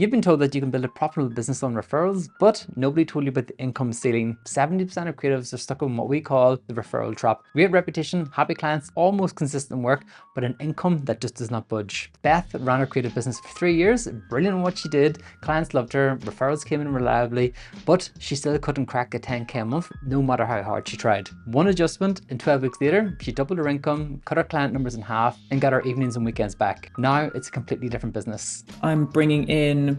You've been told that you can build a profitable business on referrals, but nobody told you about the income ceiling. 70% of creatives are stuck in what we call the referral trap. Great reputation, happy clients, almost consistent work, but an income that just does not budge. Beth ran her creative business for 3 years, brilliant at what she did, clients loved her, referrals came in reliably, but she still couldn't crack a 10k a month, no matter how hard she tried. One adjustment, and 12 weeks later, she doubled her income, cut her client numbers in half, and got her evenings and weekends back. Now it's a completely different business. I'm bringing in,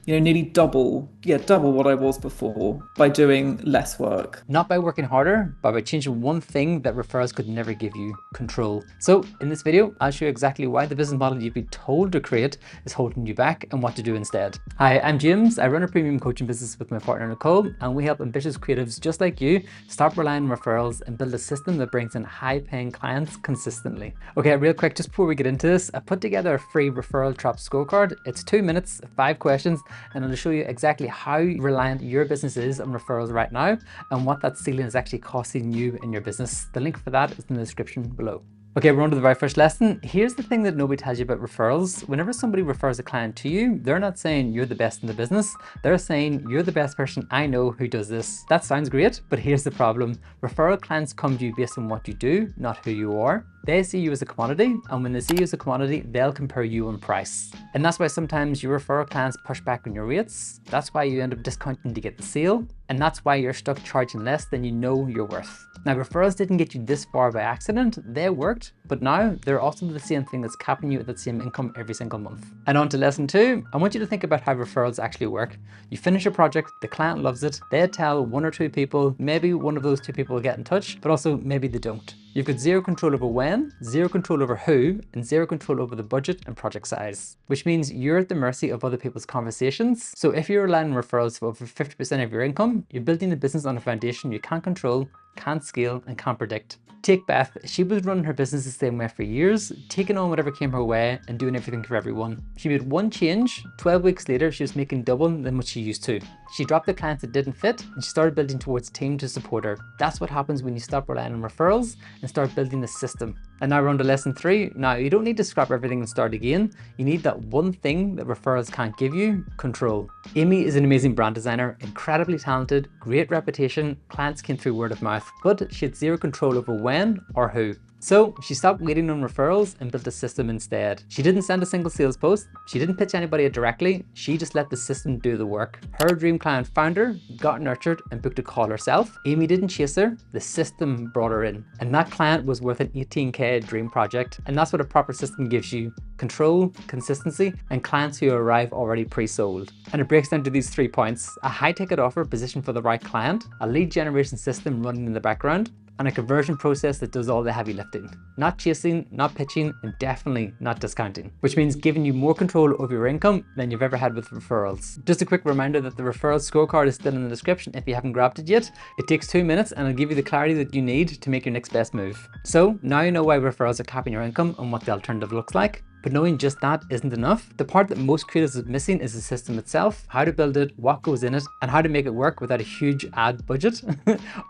nearly double what I was before by doing less work. Not by working harder, but by changing one thing that referrals could never give you: control. So in this video, I'll show you exactly why the business model you've been told to create is holding you back and what to do instead. Hi, I'm James. I run a premium coaching business with my partner Nicole, and we help ambitious creatives just like you stop relying on referrals and build a system that brings in high-paying clients consistently. Okay, real quick, just before we get into this, I put together a free referral trap scorecard. It's 2 minutes, 5 questions, and it'll show you exactly how reliant your business is on referrals right now and what that ceiling is actually costing you in your business. The link for that is in the description below. Okay, we're on to the very first lesson. Here's the thing that nobody tells you about referrals. Whenever somebody refers a client to you, they're not saying you're the best in the business. They're saying you're the best person I know who does this. That sounds great, but here's the problem. Referral clients come to you based on what you do, not who you are. They see you as a commodity, and when they see you as a commodity, they'll compare you on price. And that's why sometimes your referral clients push back on your rates. That's why you end up discounting to get the sale. And that's why you're stuck charging less than you know you're worth. Now, referrals didn't get you this far by accident. They worked, but now they're also the same thing that's capping you at that same income every single month. And on to lesson 2, I want you to think about how referrals actually work. You finish a project, the client loves it, they tell 1 or 2 people, maybe one of those 2 people will get in touch, but also maybe they don't. You've got 0 control over when, 0 control over who, and 0 control over the budget and project size, which means you're at the mercy of other people's conversations. So if you're relying on referrals for over 50% of your income, you're building the business on a foundation you can't control, can't scale, and can't predict. Take Beth. She was running her business the same way for years, taking on whatever came her way and doing everything for everyone. She made one change. 12 weeks later, she was making double than what she used to. She dropped the clients that didn't fit, and she started building towards a team to support her. That's what happens when you stop relying on referrals and start building a system. And now we're on to lesson 3. Now, you don't need to scrap everything and start again. You need that one thing that referrals can't give you: control. Amy is an amazing brand designer, incredibly talented, great reputation, clients came through word of mouth, but she had 0 control over when or who. So she stopped waiting on referrals and built a system instead. She didn't send a single sales post. She didn't pitch anybody directly. She just let the system do the work. Her dream client found her, got nurtured, and booked a call herself. Amy didn't chase her. The system brought her in. And that client was worth an 18k dream project. And that's what a proper system gives you: control, consistency, and clients who arrive already pre-sold. And it breaks down to these 3 points: a high-ticket offer positioned for the right client, a lead generation system running in the background, and a conversion process that does all the heavy lifting. Not chasing, not pitching, and definitely not discounting, which means giving you more control over your income than you've ever had with referrals. Just a quick reminder that the referral scorecard is still in the description if you haven't grabbed it yet. It takes 2 minutes and it'll give you the clarity that you need to make your next best move. So now you know why referrals are capping your income and what the alternative looks like. But knowing just that isn't enough. The part that most creatives are missing is the system itself: how to build it, what goes in it, and how to make it work without a huge ad budget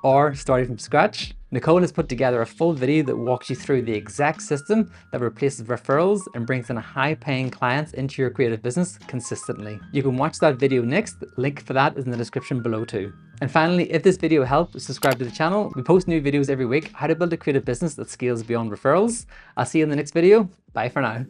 or starting from scratch. Nicole has put together a full video that walks you through the exact system that replaces referrals and brings in high-paying clients into your creative business consistently. You can watch that video next. Link for that is in the description below too. And finally, if this video helped, subscribe to the channel. We post new videos every week: how to build a creative business that scales beyond referrals. I'll see you in the next video. Bye for now.